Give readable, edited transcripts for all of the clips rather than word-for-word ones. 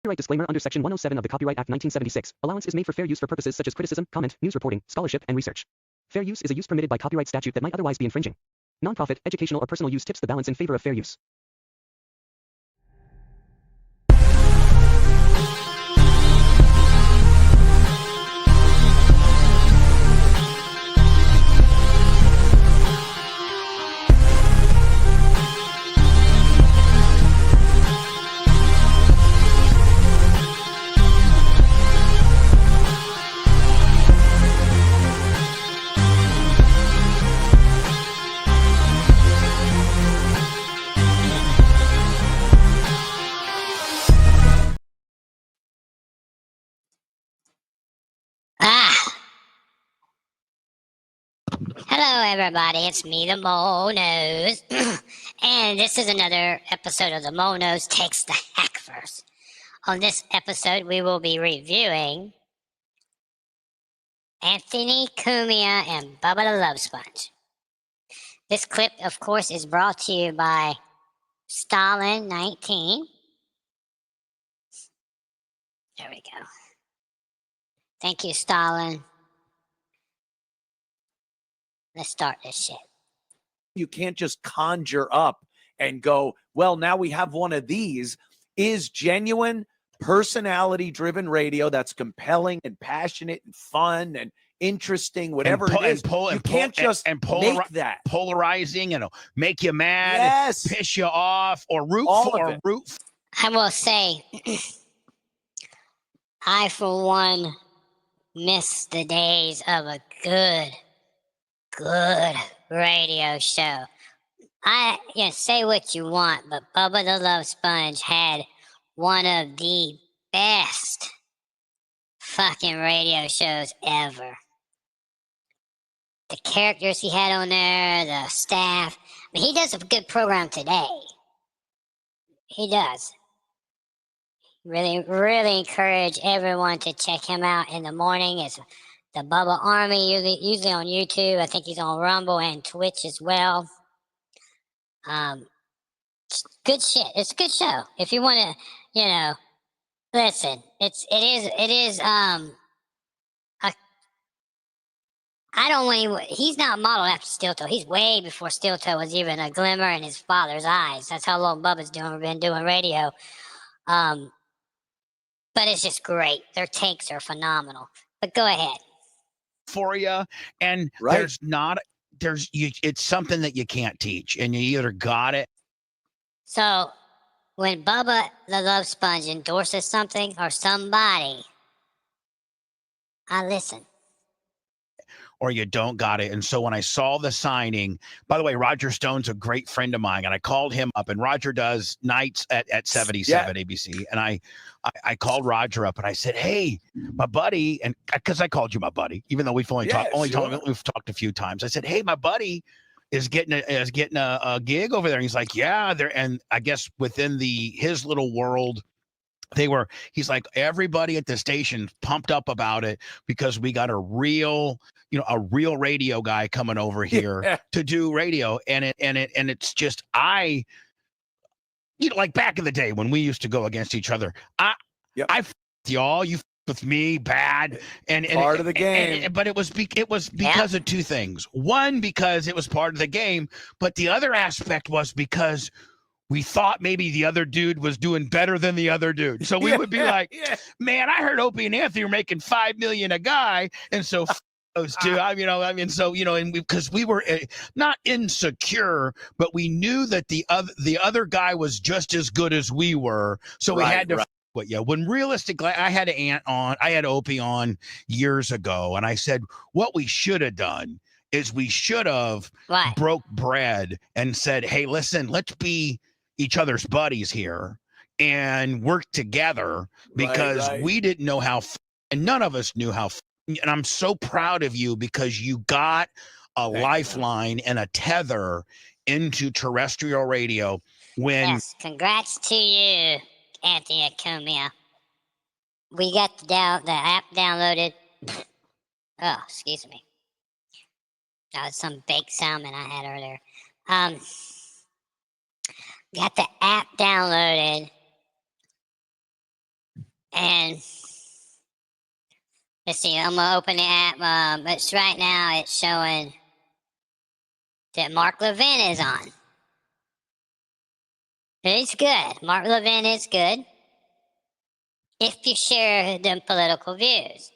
Copyright disclaimer under Section 107 of the Copyright Act 1976. Allowance is made for fair use for purposes such as criticism, comment, news reporting, scholarship, and research. Fair use is a use permitted by copyright statute that might otherwise be infringing. Nonprofit, educational, or personal use tips the balance in favor of fair use. Hello everybody, it's me, the Monos, and this is another episode of the Monos Takes the Hackverse. On this episode, we will be reviewing Anthony, Cumia, and Bubba the Love Sponge. This clip, of course, is brought to you by Stalin19. There we go. Thank you, Stalin. Let's start this shit. You can't just conjure up and go, well, now we have one of these. Is genuine personality-driven radio that's compelling and passionate and fun and interesting, whatever it is. You can't just make that. Polarizing, make you mad, yes, piss you off, or root for. I will say, I, for one, miss the days of a good radio show. Say what you want, but Bubba the Love Sponge had one of the best fucking radio shows ever. The characters he had on there, the staff. I mean, he does a good program today. He does. Really, really encourage everyone to check him out in the morning. It's the Bubba Army, usually on YouTube. I think he's on Rumble and Twitch as well. Good shit. It's a good show. If you want to, listen. He's not modeled after Steel Toe. He's way before Steel Toe was even a glimmer in his father's eyes. That's how long Bubba's been doing radio. But it's just great. Their takes are phenomenal. But go ahead. For you, and right. It's something that you can't teach, and you either got it. So when Bubba the Love Sponge endorses something or somebody, I listen. Or you don't got it. And so when I saw the signing, by the way, Roger Stone's a great friend of mine, and I called him up, and Roger does nights at 77 ABC. And I called Roger up and I said, hey, my buddy, and because I called you my buddy, even though we've talked a few times. I said, hey, my buddy is getting a gig over there. And he's like, yeah, there. And I guess within his little world, he's like, everybody at the station pumped up about it because we got a real radio guy coming over here to do radio. And it's just, like back in the day when we used to go against each other, I y'all, you with me bad, and part of the game. But it was because of two things. One, because it was part of the game, but the other aspect was because we thought maybe the other dude was doing better than the other dude. So we would be like, man, I heard Opie and Anthony were making $5 million a guy. And so those two, and because we were not insecure, but we knew that the other guy was just as good as we were. So we had to, when realistically, I had Opie on years ago. And I said, what we should have done is we should have broke bread and said, hey, listen, let's be each other's buddies here and work together, because we didn't know how, and none of us knew how. And I'm so proud of you because you got a lifeline and a tether into terrestrial radio. Yes, congrats to you, Anthony and Cumia. We got the app downloaded. Oh, excuse me. That was some baked salmon I had earlier. Got the app downloaded And let's see, I'm gonna open the app. It's right now. It's showing that Mark Levin is on. It's good. Mark Levin is good if you share the political views.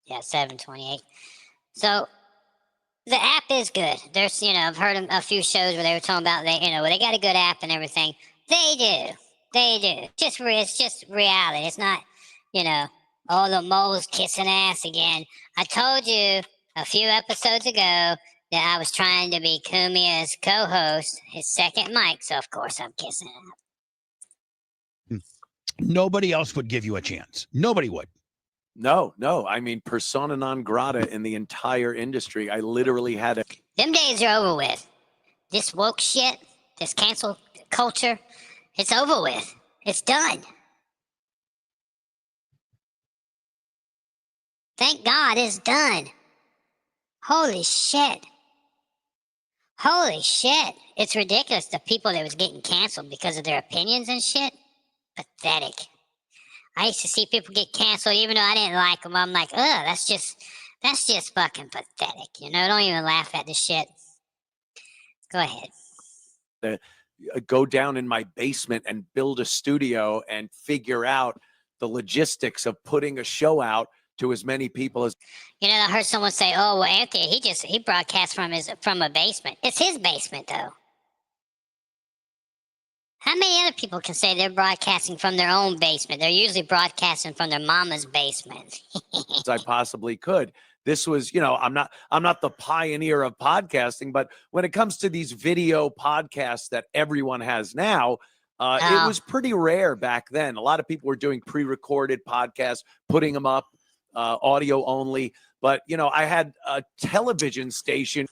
Yeah, 728. So the app is good. There's, I've heard a few shows where they were talking about they got a good app and everything. They do. It's just reality. It's not, oh, the mole's kissing ass again. I told you a few episodes ago that I was trying to be Cumia's co-host, his second mic, so of course I'm kissing him. Nobody else would give you a chance. Nobody would. No. I mean, persona non grata in the entire industry. I literally had Them days are over with. This woke shit, this cancel culture, it's over with. It's done. Thank God it's done. Holy shit. Holy shit. It's ridiculous, the people that was getting canceled because of their opinions and shit. Pathetic. I used to see people get canceled even though I didn't like them. I'm like, that's just fucking pathetic. Don't even laugh at the shit. Go ahead. Go down in my basement and build a studio and figure out the logistics of putting a show out to as many people as. I heard someone say, "Oh, well, Anthony, he broadcasts from a basement." It's his basement, though. How many other people can say they're broadcasting from their own basement? They're usually broadcasting from their mama's basement. As I possibly could. This was, I'm not the pioneer of podcasting, but when it comes to these video podcasts that everyone has now, it was pretty rare back then. A lot of people were doing pre-recorded podcasts, putting them up, audio only. But, I had a television station.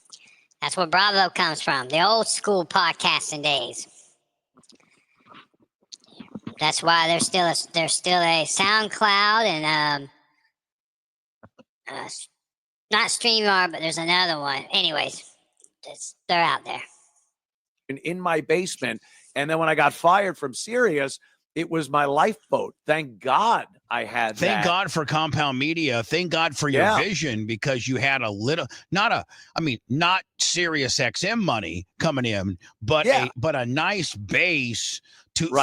That's where Bravo comes from, the old school podcasting days. That's why there's still a SoundCloud and not StreamYard, but there's another one. Anyways, they're out there. In my basement, and then when I got fired from Sirius, it was my lifeboat. Thank God I had that. Thank God for Compound Media. Thank God for your vision, because you had a little, not Sirius XM money coming in, but a nice base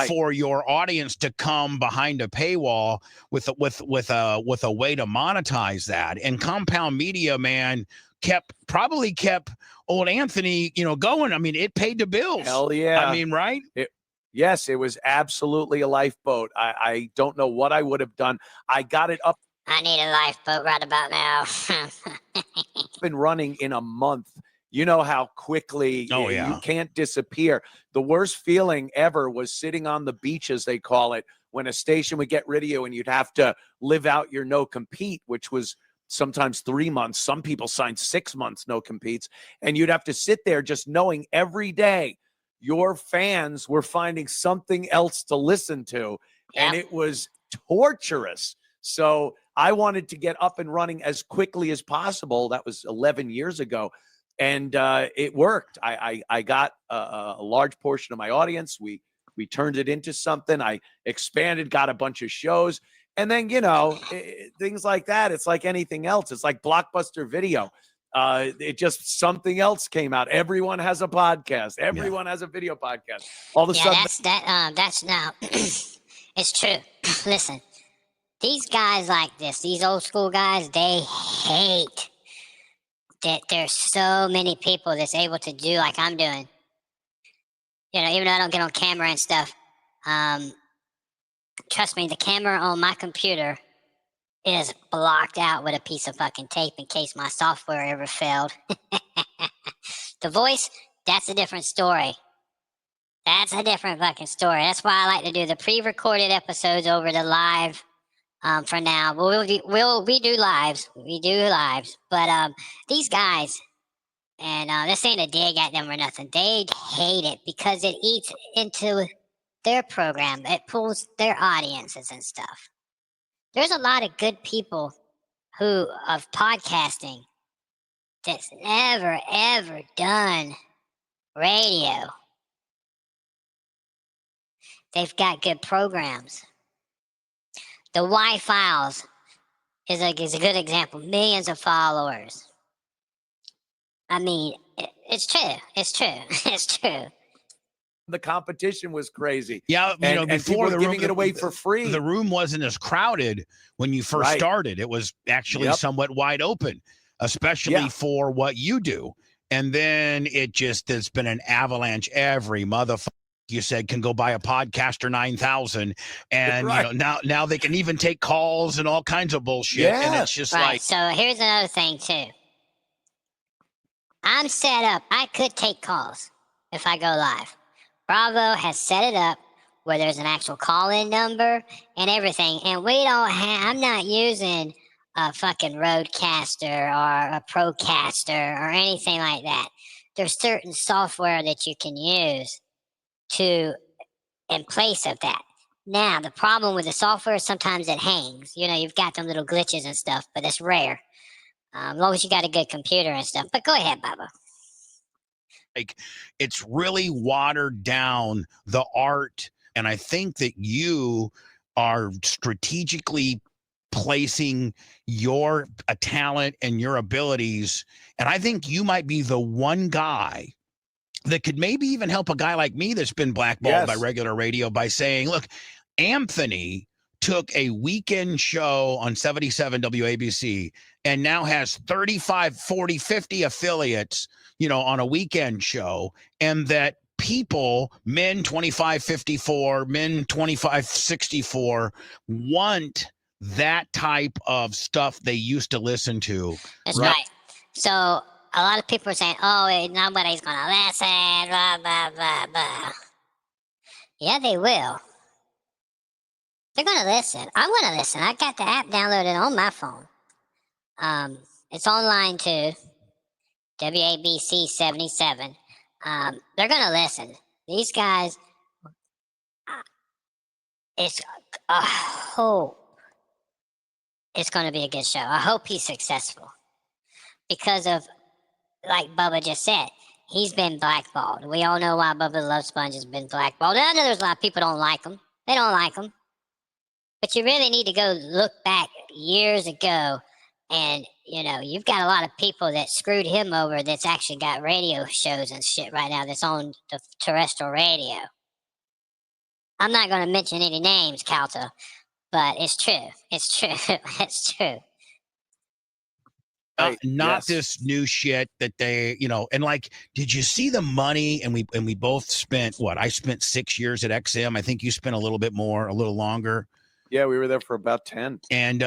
for your audience to come behind a paywall with a way to monetize that. And Compound Media, man, probably kept old Anthony, going. I mean, it paid the bills. Hell yeah. I mean, right? Yes, it was absolutely a lifeboat. I don't know what I would have done. I got it up. I need a lifeboat right about now. Been running in a month. You know how quickly you can't disappear. The worst feeling ever was sitting on the beach, as they call it, when a station would get rid of you and you'd have to live out your no compete, which was sometimes 3 months. Some people signed 6 months no competes. And you'd have to sit there just knowing every day your fans were finding something else to listen to. And it was torturous. So I wanted to get up and running as quickly as possible. That was 11 years ago. And it worked. I got a large portion of my audience. We turned it into something. I expanded, got a bunch of shows. And then, things like that. It's like anything else. It's like Blockbuster Video. It just, something else came out. Everyone has a podcast. Everyone has a video podcast. All of a sudden. That's now, it's true. Listen, these guys like this, these old school guys, they hate that there's so many people that's able to do like I'm doing. Even though I don't get on camera and stuff, trust me, the camera on my computer is blocked out with a piece of fucking tape in case my software ever failed. The voice, that's a different story. That's a different fucking story. That's why I like to do the pre-recorded episodes over the live. For now, we do lives. We do lives. But these guys, and this ain't a dig at them or nothing, they hate it because it eats into their program. It pulls their audiences and stuff. There's a lot of good people of podcasting that's never, ever done radio. They've got good programs. The Y Files is a good example. Millions of followers. I mean, it's true. It's true. It's true. The competition was crazy. Yeah, and before people the were giving room, it away for free. the room wasn't as crowded when you first Right. started. It was actually Yep. somewhat wide open, especially for what you do. And then it's been an avalanche. Every motherfucker you said can go buy a Podcaster 9000, and Right. now they can even take calls and all kinds of bullshit. And it's just Right. like, So here's another thing too. I'm set up. I could take calls if I go live. Bravo has set it up where there's an actual call-in number and everything. And we don't have, I'm not using a fucking Roadcaster or a Procaster or anything like that. There's certain software that you can use to in place of that. Now, the problem with the software is sometimes it hangs. You've got them little glitches and stuff, but it's rare. As long as you got a good computer and stuff. But go ahead, Bubba. like it's really watered down the art. And I think that you are strategically placing your talent and your abilities. And I think you might be the one guy that could maybe even help a guy like me that's been blackballed by regular radio by saying, look, Anthony took a weekend show on 77 WABC and now has 35, 40, 50 affiliates, on a weekend show, and that people, men 25-54, men 25-64, want that type of stuff they used to listen to. That's right. So a lot of people are saying, oh, nobody's going to listen, blah, blah, blah, blah. Yeah, they will. They're going to listen. I'm going to listen. I got the app downloaded on my phone. It's online too. WABC 77. They're going to listen. These guys, I hope it's going to be a good show. I hope he's successful. Because of, like Bubba just said, he's been blackballed. We all know why Bubba the Love Sponge has been blackballed. And I know there's a lot of people don't like him. They don't like him. But you really need to go look back years ago. And, you've got a lot of people that screwed him over that's actually got radio shows and shit right now that's on the terrestrial radio. I'm not going to mention any names, Calta, but it's true. It's true. It's true. Not this new shit that they, and like, did you see the money? And we both spent I spent 6 years at XM. I think you spent a little bit more, a little longer. Yeah, we were there for about 10. And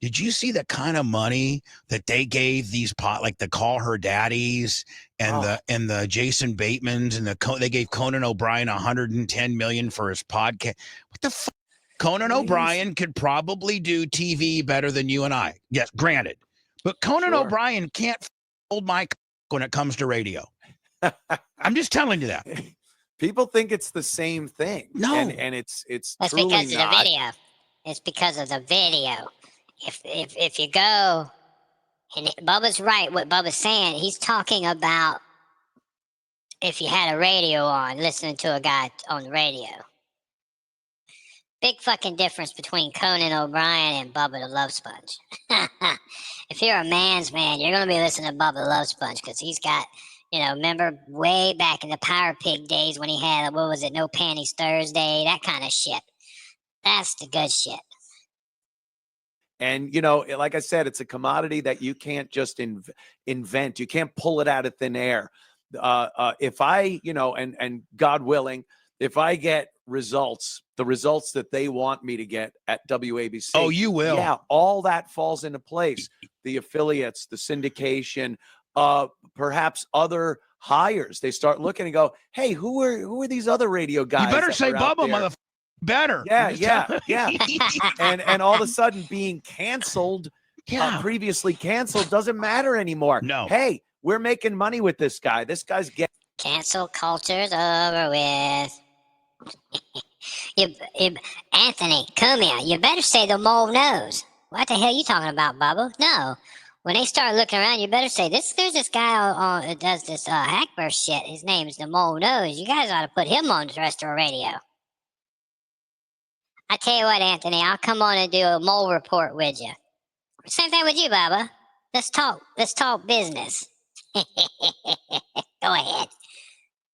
did you see the kind of money that they gave these like the Call Her Daddies and the Jason Batemans and they gave Conan O'Brien $110 million for his podcast? What the fuck? Conan O'Brien could probably do TV better than you and I. Yes, granted. But Conan O'Brien can't hold my when it comes to radio. I'm just telling you that. People think it's the same thing. No. And it's That's truly because of not. the video. It's because of the video. If you go, and Bubba's right, what Bubba's saying, he's talking about if you had a radio on, listening to a guy on the radio. Big fucking difference between Conan O'Brien and Bubba the Love Sponge. If you're a man's man, you're going to be listening to Bubba the Love Sponge because he's got, remember way back in the Power Pig days when he had, what was it, No Panties Thursday, that kind of shit. That's the good shit. And, like I said, it's a commodity that you can't just invent. You can't pull it out of thin air. If I, and God willing, if I get the results that they want me to get at WABC. Oh, you will. Yeah, all that falls into place. The affiliates, the syndication, perhaps other hires. They start looking and go, hey, who are these other radio guys? You better say Bubba, motherfucker. Better. Yeah. and all of a sudden being canceled, previously canceled, doesn't matter anymore. No. Hey, we're making money with this guy. This guy's getting cancel culture's over with. Anthony, Cumia, you better say the mole knows. What the hell are you talking about, Bubba? No. When they start looking around, you better say, there's this guy that does this Hackverse shit. His name is the mole knows. You guys ought to put him on terrestrial radio. I tell you what, Anthony, I'll come on and do a mole report with you. Same thing with you, Bubba. Let's talk. Let's talk business. Go ahead.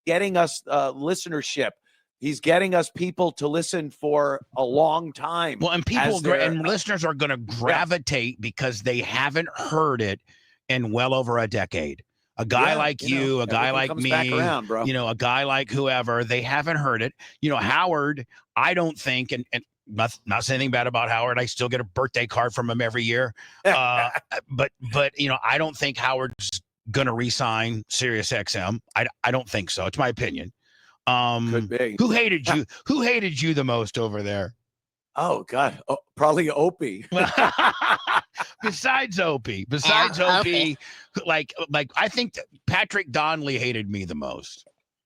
Getting us listenership. He's getting us people to listen for a long time. Well, and people and listeners are going to gravitate because they haven't heard it in well over a decade. A guy like you, a guy like me, back around, bro. A guy like whoever, they haven't heard it. Howard, I don't think, and not saying anything bad about Howard. I still get a birthday card from him every year. But I don't think Howard's going to re-sign Sirius XM. I don't think so. It's my opinion. Could be. Who hated you? Who hated you the most over there? Oh God, probably Opie. Besides Opie, Opie, like I think Patrick Donnelly hated me the most.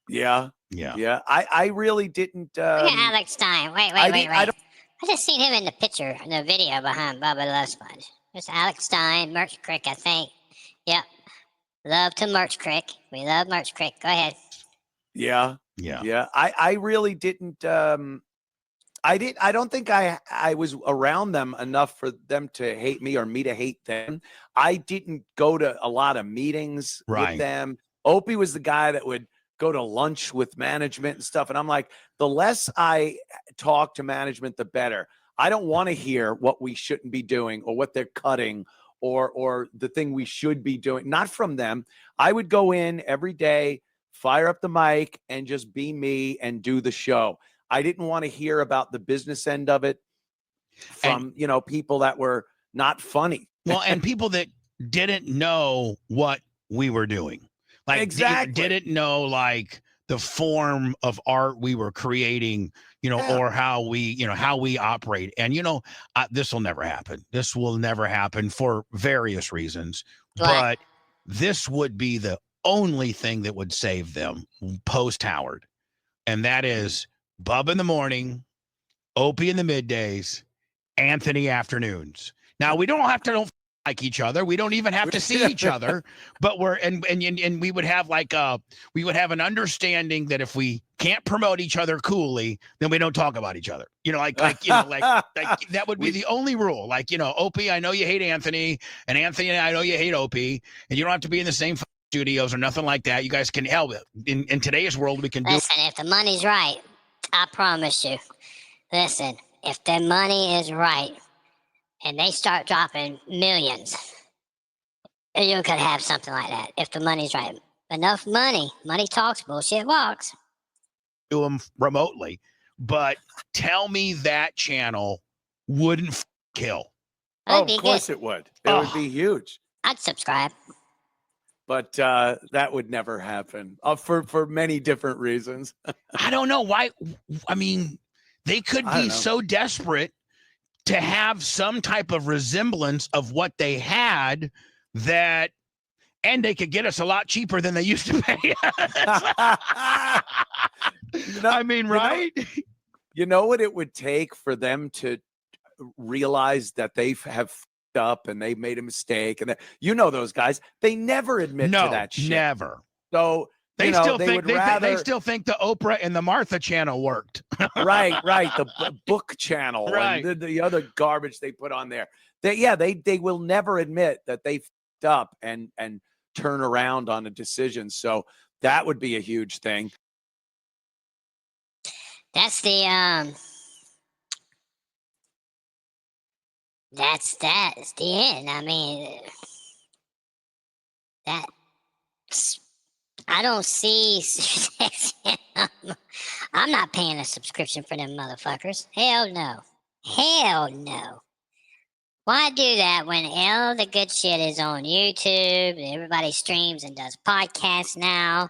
Yeah. I really didn't. Look at Alex Stein. Wait. I just seen him in the picture, in the video behind Bubba Love Sponge. There's Alex Stein, Merch Crick, I think. Yep. Love to Merch Crick. We love Merch Crick. Go ahead. Yeah. I really didn't. I don't think I was around them enough for them to hate me or me to hate them. I didn't go to a lot of meetings with them. Opie was the guy that would go to lunch with management and stuff. And I'm like, the less I talk to management, the better. I don't want to hear what we shouldn't be doing or what they're cutting or the thing we should be doing. Not from them. I would go in every day, fire up the mic, and just be me and do the show. I didn't want to hear about the business end of it from, people that were not funny. Well, and people that didn't know what we were doing. Like, exactly. Didn't know, like, the form of art we were creating, or how we operate. And, this will never happen. This will never happen for various reasons. But this would be the only thing that would save them post Howard. And that is Bub in the morning, Opie in the middays, Anthony afternoons. Now, we don't have to like each other. We don't even have to see each other, but we would have we would have an understanding that if we can't promote each other coolly, then we don't talk about each other. That would be the only rule. Opie, I know you hate Anthony, and Anthony, I know you hate Opie, and you don't have to be in the same studios or nothing like that. You guys can help it. In today's world, we can do. Listen, if the money's right, I promise you. Listen, if the money is right, and they start dropping millions, you could have something like that if the money's right. Enough money. Money talks, bullshit walks. Do them remotely, but tell me that channel wouldn't kill. Of course it would. It would be huge. I'd subscribe. But that would never happen for many different reasons. I don't know why. I mean, they could be so desperate to have some type of resemblance of what they had and they could get us a lot cheaper than they used to pay us. I mean, right? You know what it would take for them to realize that they have f***ed up and they made a mistake, and those guys, they never admit to that shit. Never. So they still think the Oprah and the Martha channel worked. right. The book channel, right? And the other garbage they put on there. They will never admit that they f***ed up and turn around on a decision. So that would be a huge thing. That's the that's the end. I mean, I don't see. I'm not paying a subscription for them motherfuckers. Hell no. Why do that when all the good shit is on YouTube? Everybody streams and does podcasts now.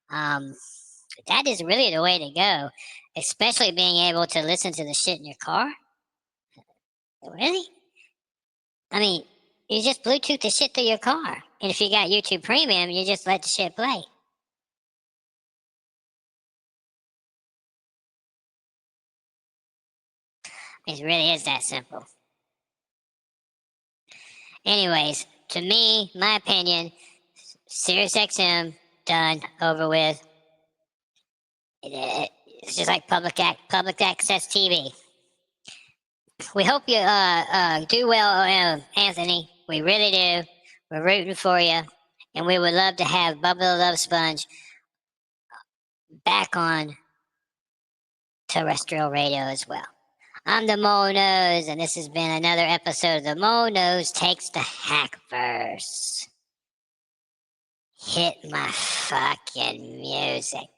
That is really the way to go, especially being able to listen to the shit in your car. Really? I mean, you just Bluetooth the shit through your car. And if you got YouTube Premium, you just let the shit play. It really is that simple. Anyways, to me, my opinion, SiriusXM, done, over with. It's just like public access TV. We hope you do well, Anthony. We really do. We're rooting for you, and we would love to have Bubba the Love Sponge back on terrestrial radio as well. I'm the Monos, and this has been another episode of the Monos Takes the Hackverse. Hit my fucking music.